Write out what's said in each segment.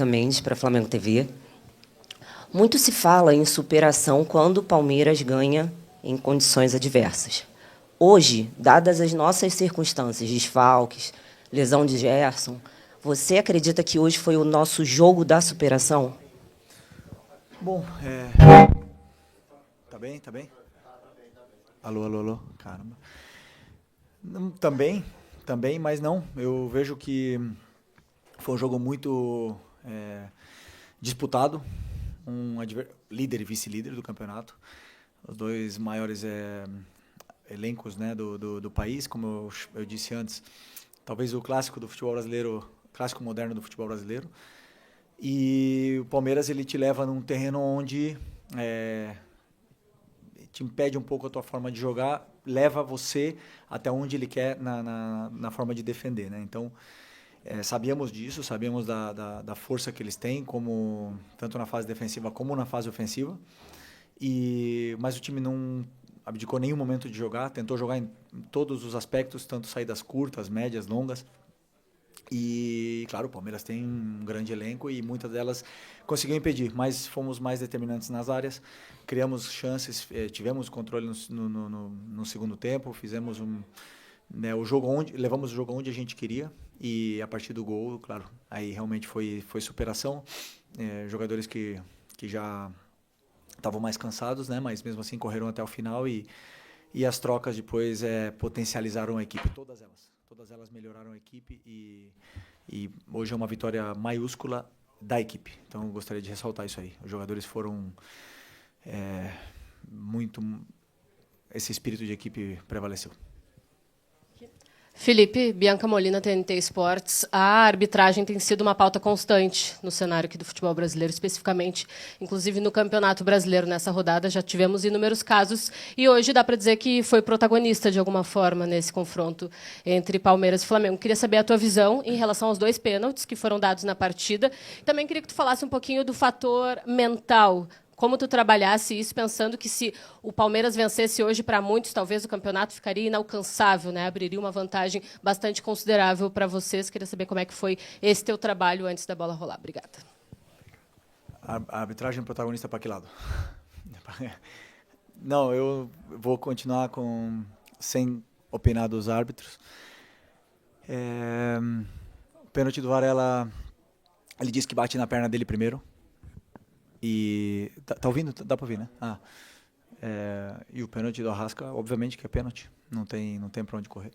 Jéssica Mendes, para Flamengo TV. Muito se fala em superação quando o Palmeiras ganha em condições adversas. Hoje, dadas as nossas circunstâncias, desfalques, lesão de Gerson, você acredita que hoje foi o nosso jogo da superação? Bom, Tá bem? Tá bem? Alô, alô, alô. Caramba. Também, mas não. Eu vejo que foi um jogo muito disputado. Líder e vice-líder do campeonato. Os dois maiores elencos, né, do país, como eu disse antes. Talvez o clássico do futebol brasileiro, clássico moderno do futebol brasileiro. E o Palmeiras, ele te leva num terreno onde te impede um pouco a tua forma de jogar, leva você até onde ele quer na forma de defender, né? Então, sabíamos disso, sabíamos da força que eles têm, tanto na fase defensiva como na fase ofensiva. Mas o time não abdicou nenhum momento de jogar, tentou jogar em todos os aspectos, tanto saídas curtas, médias, longas. E, claro, o Palmeiras tem um grande elenco e muitas delas conseguiu impedir, mas fomos mais determinantes nas áreas, criamos chances, tivemos controle no segundo tempo, fizemos o jogo levamos o jogo onde a gente queria e a partir do gol, claro, aí realmente foi superação, jogadores que já estavam mais cansados, né, mas mesmo assim correram até o final e as trocas depois potencializaram a equipe, todas elas melhoraram a equipe e hoje é uma vitória maiúscula da equipe. Então, eu gostaria de ressaltar isso aí. Os jogadores foram esse espírito de equipe prevaleceu. Felipe, Bianca Molina, TNT Esportes. A arbitragem tem sido uma pauta constante no cenário aqui do futebol brasileiro, especificamente, inclusive no Campeonato Brasileiro. Nessa rodada já tivemos inúmeros casos e hoje dá para dizer que foi protagonista de alguma forma nesse confronto entre Palmeiras e Flamengo. Queria saber a tua visão em relação aos 2 pênaltis que foram dados na partida. Também queria que tu falasse um pouquinho do fator mental. Como tu trabalhasse isso, pensando que se o Palmeiras vencesse hoje, para muitos, talvez o campeonato ficaria inalcançável, né? Abriria uma vantagem bastante considerável para vocês. Queria saber como é que foi esse teu trabalho antes da bola rolar. Obrigada. A arbitragem protagonista para que lado? Não, eu vou continuar sem opinar dos árbitros. O pênalti do Varela, ele disse que bate na perna dele primeiro. E tá ouvindo? Dá para ouvir, né? E o pênalti do Arrasca, obviamente que é pênalti, não tem para onde correr.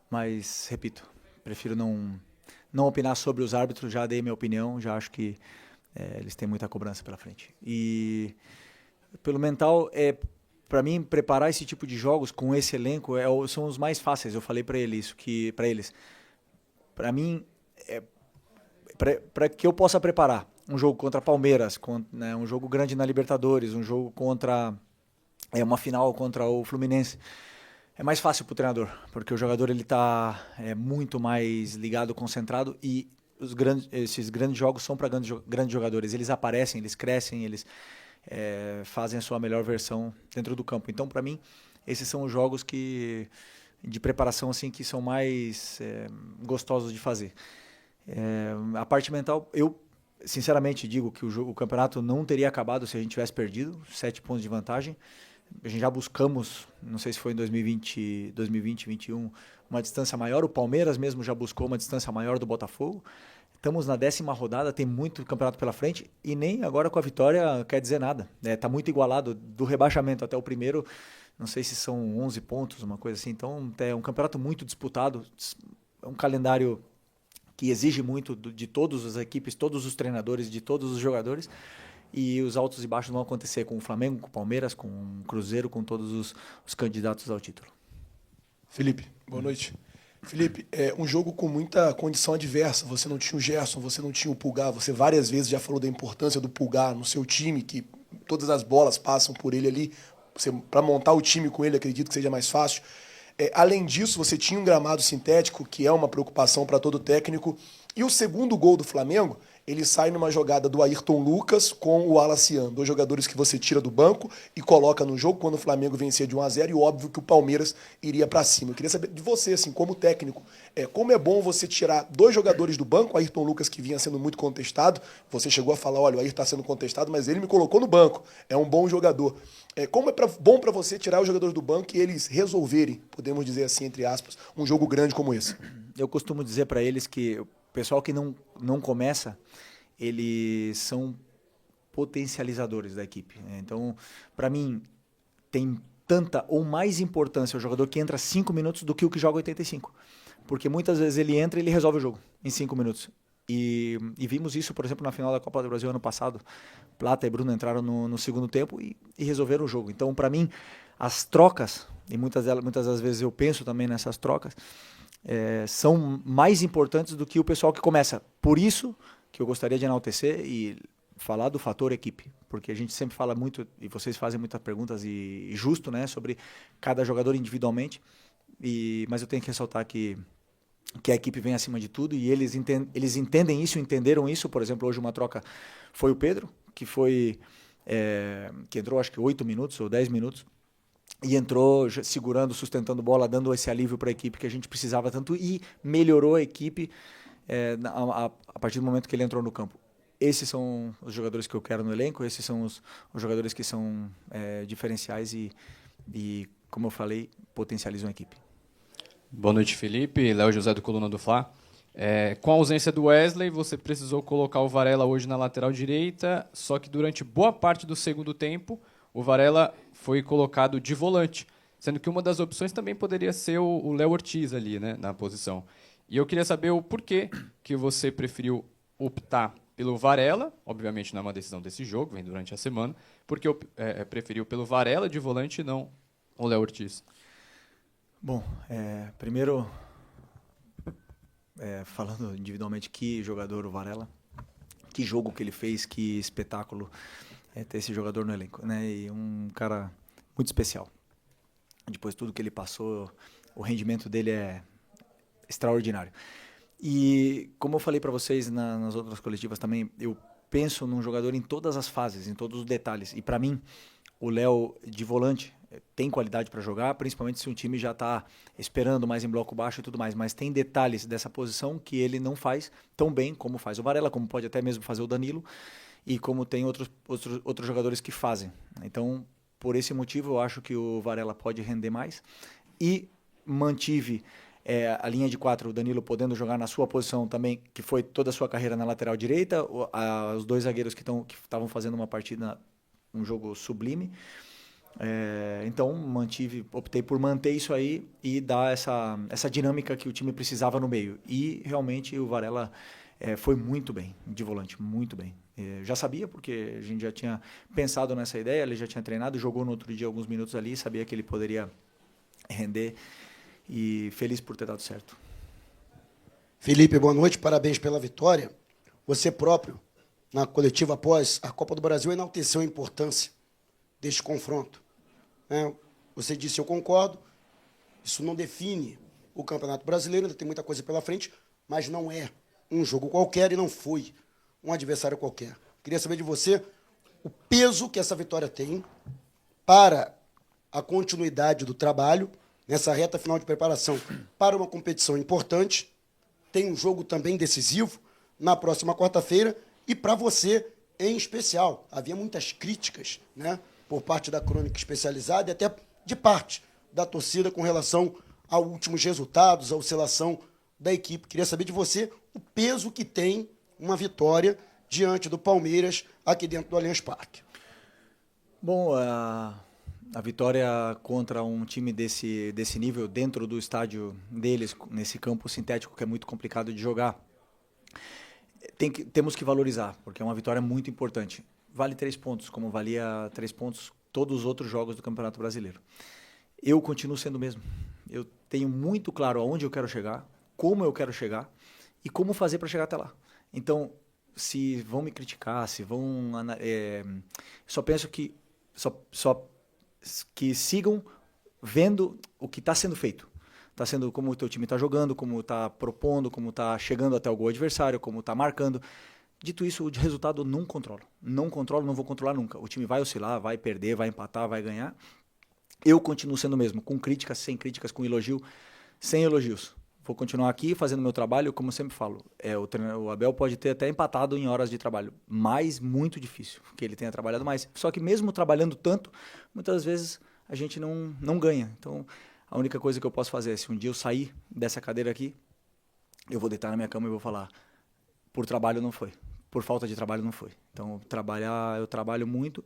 Mas, repito, prefiro não opinar sobre os árbitros, já dei minha opinião, já acho que eles têm muita cobrança pela frente. E pelo mental, para mim, preparar esse tipo de jogos com esse elenco são os mais fáceis. Eu falei para eles, para mim, para que eu possa preparar um jogo contra Palmeiras, né, um jogo grande na Libertadores, um jogo contra uma final contra o Fluminense, é mais fácil para o treinador, porque o jogador ele está muito mais ligado, concentrado e esses grandes jogos são para grandes jogadores. Eles aparecem, eles crescem, eles fazem a sua melhor versão dentro do campo. Então, para mim, esses são os jogos de preparação assim, que são mais gostosos de fazer. A parte mental, eu sinceramente digo que o campeonato não teria acabado se a gente tivesse perdido, 7 pontos de vantagem. A gente já buscamos, não sei se foi em 2020, 2021, uma distância maior. O Palmeiras mesmo já buscou uma distância maior do Botafogo. Estamos na 10ª rodada, tem muito campeonato pela frente e nem agora com a vitória quer dizer nada. Está muito igualado do rebaixamento até o primeiro, não sei se são 11 pontos, uma coisa assim. Então é um campeonato muito disputado, é um calendário que exige muito de todas as equipes, todos os treinadores, de todos os jogadores, e os altos e baixos vão acontecer com o Flamengo, com o Palmeiras, com o Cruzeiro, com todos os candidatos ao título. Felipe, boa noite. Felipe, um jogo com muita condição adversa, você não tinha o Gerson, você não tinha o Pulgar, você várias vezes já falou da importância do Pulgar no seu time, que todas as bolas passam por ele ali, para montar o time com ele acredito que seja mais fácil. Além disso, você tinha um gramado sintético, que é uma preocupação para todo técnico, E o segundo gol do Flamengo, ele sai numa jogada do Ayrton Lucas com o Alaciano, dois jogadores que você tira do banco e coloca no jogo quando o Flamengo vencia de 1-0 e óbvio que o Palmeiras iria para cima. Eu queria saber de você, assim, como técnico, como é bom você tirar dois jogadores do banco, o Ayrton Lucas que vinha sendo muito contestado, você chegou a falar, olha, o Ayrton está sendo contestado, mas ele me colocou no banco, é um bom jogador. Como é bom para você tirar os jogadores do banco e eles resolverem, podemos dizer assim, entre aspas, um jogo grande como esse? Eu costumo dizer para eles que o pessoal que não começa, eles são potencializadores da equipe. Então, para mim, tem tanta ou mais importância o jogador que entra 5 minutos do que o que joga 85. Porque muitas vezes ele entra e ele resolve o jogo em 5 minutos. E vimos isso, por exemplo, na final da Copa do Brasil ano passado. Plata e Bruno entraram no segundo tempo e resolveram o jogo. Então, para mim, as trocas, e muitas das vezes eu penso também nessas trocas, são mais importantes do que o pessoal que começa. Por isso que eu gostaria de enaltecer e falar do fator equipe, porque a gente sempre fala muito, e vocês fazem muitas perguntas, e justo, né, sobre cada jogador individualmente, mas eu tenho que ressaltar que a equipe vem acima de tudo, e eles entendem isso, entenderam isso. Por exemplo, hoje uma troca foi o Pedro, que entrou acho que 8 minutos ou 10 minutos, e entrou segurando, sustentando bola, dando esse alívio para a equipe que a gente precisava tanto, e melhorou a equipe a partir do momento que ele entrou no campo. Esses são os jogadores que eu quero no elenco, esses são os jogadores que são diferenciais e, como eu falei, potencializam a equipe. Boa noite, Felipe. Léo José do Coluna do Fla. Com a ausência do Wesley, você precisou colocar o Varela hoje na lateral direita, só que durante boa parte do segundo tempo, o Varela foi colocado de volante, sendo que uma das opções também poderia ser o Léo Ortiz ali, né, na posição. E eu queria saber o porquê que você preferiu optar pelo Varela, obviamente não é uma decisão desse jogo, vem durante a semana, porque preferiu pelo Varela de volante e não o Léo Ortiz. Bom, primeiro, falando individualmente, que jogador o Varela, que jogo que ele fez, que espetáculo ter esse jogador no elenco, né? E um cara muito especial. Depois de tudo que ele passou, o rendimento dele é extraordinário. E como eu falei para vocês nas outras coletivas também, eu penso num jogador em todas as fases, em todos os detalhes. E para mim, o Léo de volante tem qualidade para jogar, principalmente se um time já está esperando mais em bloco baixo e tudo mais. Mas tem detalhes dessa posição que ele não faz tão bem como faz o Varela, como pode até mesmo fazer o Danilo, e como tem outros jogadores que fazem. Então, por esse motivo, eu acho que o Varela pode render mais. E mantive a linha de 4, o Danilo podendo jogar na sua posição também, que foi toda a sua carreira na lateral direita, os dois zagueiros que estavam fazendo uma partida, um jogo sublime. Então, optei por manter isso aí e dar essa dinâmica que o time precisava no meio. E realmente o Varela foi muito bem de volante, muito bem. Já sabia, porque a gente já tinha pensado nessa ideia, ele já tinha treinado, jogou no outro dia alguns minutos ali, sabia que ele poderia render, e feliz por ter dado certo. Felipe, boa noite, parabéns pela vitória. Você próprio, na coletiva após a Copa do Brasil, enalteceu a importância deste confronto. Você disse, eu concordo, isso não define o Campeonato Brasileiro, ainda tem muita coisa pela frente, mas não é um jogo qualquer e não foi um adversário qualquer. Queria saber de você o peso que essa vitória tem para a continuidade do trabalho nessa reta final de preparação para uma competição importante. Tem um jogo também decisivo na próxima quarta-feira e para você em especial. Havia muitas críticas, né, por parte da crônica especializada e até de parte da torcida com relação aos últimos resultados, a oscilação da equipe. Queria saber de você o peso que tem uma vitória diante do Palmeiras aqui dentro do Allianz Parque. Bom, a vitória contra um time desse nível, dentro do estádio deles, nesse campo sintético que é muito complicado de jogar, temos que valorizar, porque é uma vitória muito importante. Vale 3 pontos, como valia 3 pontos todos os outros jogos do Campeonato Brasileiro. Eu continuo sendo o mesmo. Eu tenho muito claro aonde eu quero chegar, como eu quero chegar e como fazer para chegar até lá. Então, se vão me criticar, se vão... só penso que que sigam vendo o que está sendo feito. está sendo como o teu time está jogando, como está propondo, como está chegando até o gol adversário, como está marcando. Dito isso, o de resultado eu não controlo. Não controlo, não vou controlar nunca. O time vai oscilar, vai perder, vai empatar, vai ganhar. Eu continuo sendo o mesmo, com críticas, sem críticas, com elogio, sem elogios. Vou continuar aqui fazendo meu trabalho, como eu sempre falo. O Abel pode ter até empatado em horas de trabalho, mas muito difícil que ele tenha trabalhado mais. Só que mesmo trabalhando tanto, muitas vezes a gente não ganha. Então, a única coisa que eu posso fazer é, se um dia eu sair dessa cadeira aqui, eu vou deitar na minha cama e vou falar, por trabalho não foi, por falta de trabalho não foi. Então, eu trabalho muito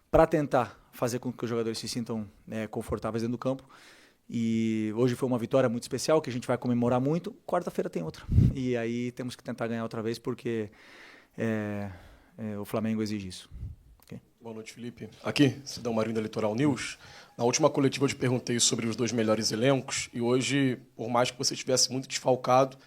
para tentar fazer com que os jogadores se sintam confortáveis dentro do campo. E hoje foi uma vitória muito especial, que a gente vai comemorar muito. Quarta-feira tem outra. E aí temos que tentar ganhar outra vez, porque o Flamengo exige isso. Okay? Boa noite, Felipe. Aqui, Cidão Marinho da Litoral News. Na última coletiva eu te perguntei sobre os 2 melhores elencos, e hoje, por mais que você estivesse muito desfalcado,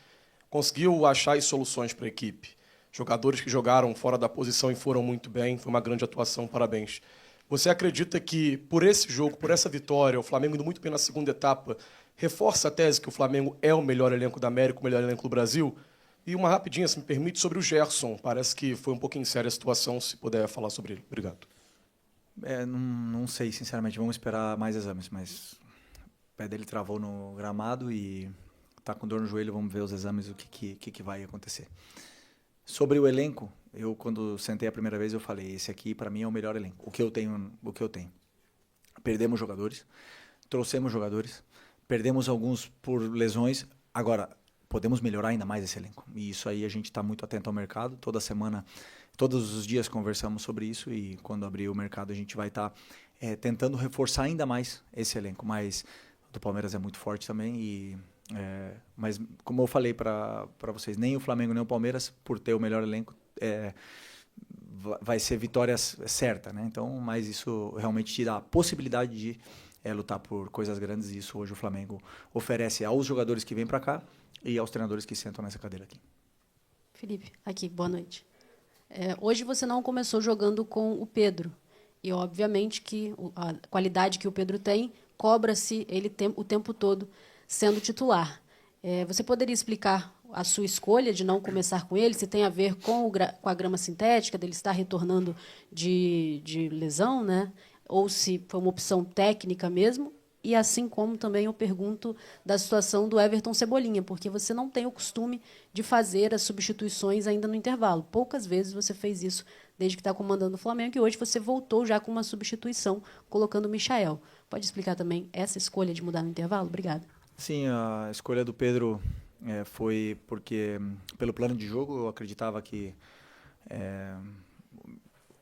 conseguiu achar as soluções para a equipe. Jogadores que jogaram fora da posição e foram muito bem, foi uma grande atuação, parabéns. Você acredita que, por esse jogo, por essa vitória, o Flamengo indo muito bem na segunda etapa, reforça a tese que o Flamengo é o melhor elenco da América, o melhor elenco do Brasil? E uma rapidinha, se me permite, sobre o Gerson. Parece que foi um pouquinho séria a situação, se puder falar sobre ele. Obrigado. Não sei, sinceramente. Vamos esperar mais exames, mas o pé dele travou no gramado e está com dor no joelho. Vamos ver os exames, o que vai acontecer. Sobre o elenco, quando sentei a primeira vez, eu falei, esse aqui para mim é o melhor elenco, o que eu tenho. Perdemos jogadores, trouxemos jogadores, perdemos alguns por lesões, agora podemos melhorar ainda mais esse elenco. E isso aí a gente está muito atento ao mercado, toda semana, todos os dias conversamos sobre isso e quando abrir o mercado a gente vai estar tentando reforçar ainda mais esse elenco, mas o do Palmeiras é muito forte também mas como eu falei para vocês, nem o Flamengo nem o Palmeiras, por ter o melhor elenco, vai ser vitória certa, né? Então, mas isso realmente te dá a possibilidade de lutar por coisas grandes e isso hoje o Flamengo oferece aos jogadores que vêm para cá e aos treinadores que sentam nessa cadeira aqui. Felipe, aqui, boa noite. Hoje você não começou jogando com o Pedro e obviamente que a qualidade que o Pedro tem cobra-se ele o tempo todo sendo titular. Você poderia explicar a sua escolha de não começar com ele, se tem a ver com a grama sintética, dele estar retornando de lesão, né? Ou se foi uma opção técnica mesmo? E assim como também eu pergunto da situação do Everton Cebolinha, porque você não tem o costume de fazer as substituições ainda no intervalo. Poucas vezes você fez isso desde que está comandando o Flamengo, e hoje você voltou já com uma substituição, colocando o Michael. Pode explicar também essa escolha de mudar no intervalo? Obrigada. Sim, a escolha do Pedro foi porque, pelo plano de jogo, eu acreditava que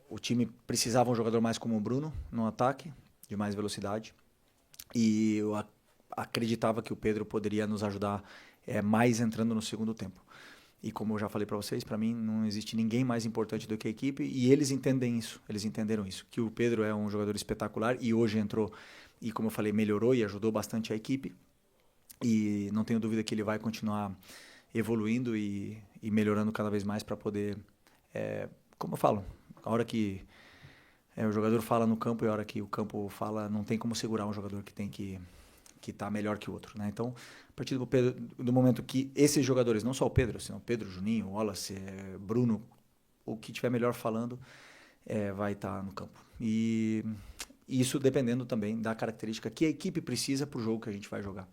o time precisava um jogador mais como o Bruno no ataque, de mais velocidade. E eu acreditava que o Pedro poderia nos ajudar mais entrando no segundo tempo. E como eu já falei para vocês, para mim não existe ninguém mais importante do que a equipe e eles entendem isso, eles entenderam isso, que o Pedro é um jogador espetacular e hoje entrou e, como eu falei, melhorou e ajudou bastante a equipe. E não tenho dúvida que ele vai continuar evoluindo e melhorando cada vez mais para poder, como eu falo, a hora que o jogador fala no campo e a hora que o campo fala, não tem como segurar um jogador que tem que estar melhor que o outro, né? Então, a partir do momento que esses jogadores, não só o Pedro, senão Pedro, Juninho, Wallace, Bruno, o que tiver melhor falando, vai estar no campo. E isso dependendo também da característica que a equipe precisa para o jogo que a gente vai jogar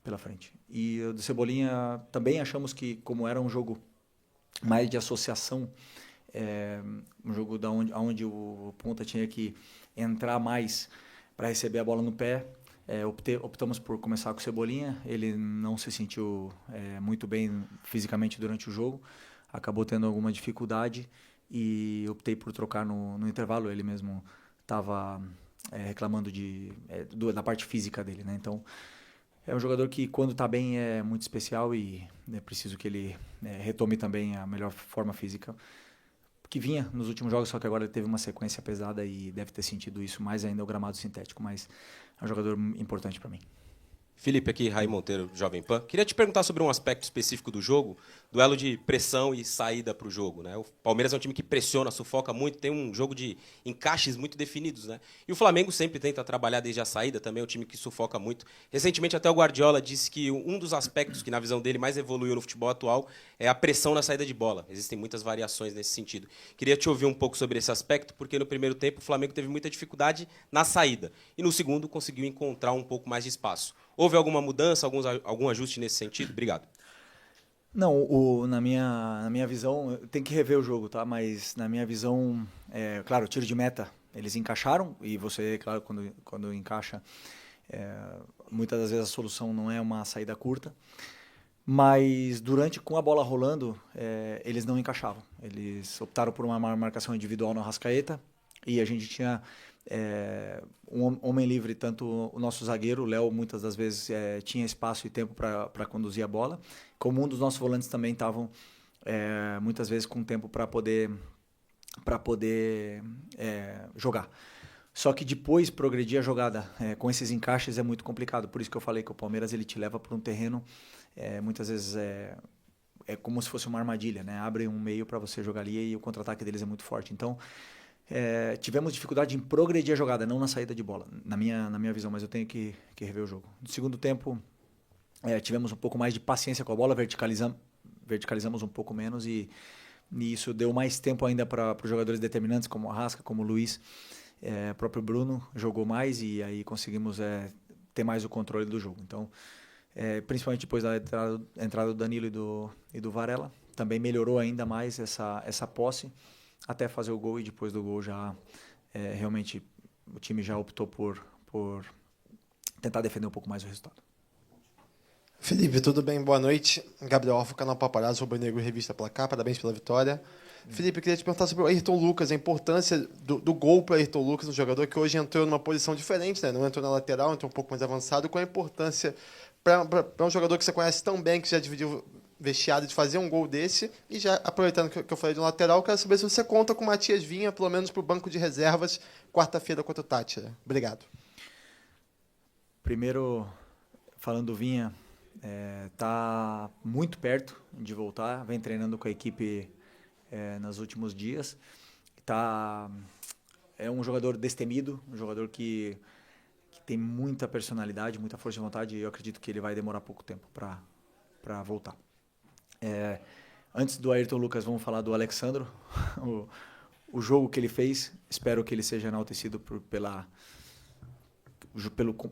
pela frente. E o do Cebolinha também achamos que, como era um jogo mais de associação, um jogo onde o ponta tinha que entrar mais para receber a bola no pé, optamos por começar com o Cebolinha. Ele não se sentiu muito bem fisicamente durante o jogo, acabou tendo alguma dificuldade e optei por trocar no intervalo. Ele mesmo estava reclamando da parte física dele, né? Então, é um jogador que, quando está bem, é muito especial e é preciso que ele retome também a melhor forma física que vinha nos últimos jogos, só que agora ele teve uma sequência pesada e deve ter sentido isso mais ainda o gramado sintético, mas é um jogador importante para mim. Felipe aqui, Raí Monteiro, Jovem Pan. Queria te perguntar sobre um aspecto específico do jogo, duelo de pressão e saída para o jogo, né? O Palmeiras é um time que pressiona, sufoca muito, tem um jogo de encaixes muito definidos, né? E o Flamengo sempre tenta trabalhar desde a saída, também é um time que sufoca muito. Recentemente até o Guardiola disse que um dos aspectos que na visão dele mais evoluiu no futebol atual é a pressão na saída de bola. Existem muitas variações nesse sentido. Queria te ouvir um pouco sobre esse aspecto, porque no primeiro tempo o Flamengo teve muita dificuldade na saída e no segundo conseguiu encontrar um pouco mais de espaço. Houve alguma mudança, algum ajuste nesse sentido? Obrigado. Não, na minha visão, tem que rever o jogo, tá? Mas na minha visão, claro, o tiro de meta, eles encaixaram, e você, claro, quando encaixa, muitas das vezes a solução não é uma saída curta, mas com a bola rolando, eles não encaixavam. Eles optaram por uma marcação individual no Arrascaeta, e a gente tinha um homem livre, tanto o nosso zagueiro, o Léo, muitas das vezes tinha espaço e tempo para conduzir a bola, como um dos nossos volantes também estavam muitas vezes com tempo para poder jogar. Só que depois progredir a jogada com esses encaixes é muito complicado, por isso que eu falei que o Palmeiras ele te leva para um terreno, muitas vezes é como se fosse uma armadilha, né? Abre um meio para você jogar ali e o contra-ataque deles é muito forte. Então, tivemos dificuldade em progredir a jogada, não na saída de bola, na minha visão, mas eu tenho que rever o jogo. No segundo tempo, tivemos um pouco mais de paciência com a bola, verticalizamos um pouco menos e isso deu mais tempo ainda para os jogadores determinantes, como o Arrasca, como o Luiz, o próprio Bruno jogou mais e aí conseguimos ter mais o controle do jogo. Então, principalmente depois da entrada do Danilo e do Varela, também melhorou ainda mais essa posse, até fazer o gol, e depois do gol já realmente o time já optou por tentar defender um pouco mais o resultado. Felipe, tudo bem? Boa noite. Gabriel Alfa, canal Paparazzo, Rubro Negro, Revista Placar. Parabéns pela vitória. Felipe, eu queria te perguntar sobre o Ayrton Lucas, a importância do gol para o Ayrton Lucas, um jogador que hoje entrou numa posição diferente, né? Não entrou na lateral, entrou um pouco mais avançado. Qual a importância para um jogador que você conhece tão bem, que já dividiu vestiário, de fazer um gol desse? E já aproveitando que eu falei de um lateral, quero saber se você conta com o Matias Vinha, pelo menos para o banco de reservas, quarta-feira contra o Tátira. Obrigado. Primeiro, falando do Vinha, tá muito perto de voltar, vem treinando com a equipe nos últimos dias. É um jogador destemido, um jogador que tem muita personalidade, muita força de vontade, e eu acredito que ele vai demorar pouco tempo para voltar. Antes do Ayrton Lucas, vamos falar do Alexandro. O jogo que ele fez, espero que ele seja enaltecido pelo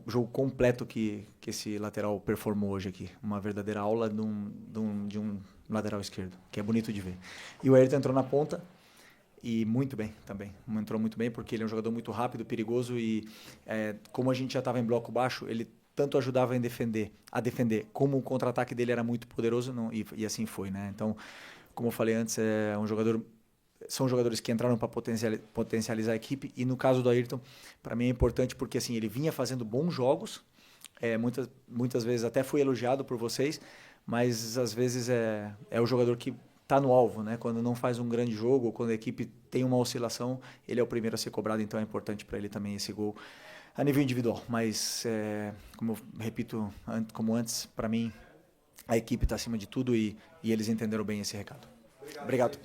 jogo completo que esse lateral performou hoje aqui. Uma verdadeira aula de um lateral esquerdo, que é bonito de ver. E o Ayrton entrou na ponta e muito bem também. Entrou muito bem porque ele é um jogador muito rápido, perigoso e como a gente já estava em bloco baixo, ele tanto ajudava a defender, como o contra-ataque dele era muito poderoso e assim foi, né? Então, como eu falei antes, são jogadores que entraram para potencializar a equipe, e no caso do Ayrton, para mim é importante porque assim, ele vinha fazendo bons jogos, muitas vezes até foi elogiado por vocês, mas às vezes é o jogador que está no alvo, né? Quando não faz um grande jogo, ou quando a equipe tem uma oscilação, ele é o primeiro a ser cobrado, então é importante para ele também esse gol a nível individual. Mas, como eu repito, como antes, para mim, a equipe está acima de tudo e eles entenderam bem esse recado. Obrigado.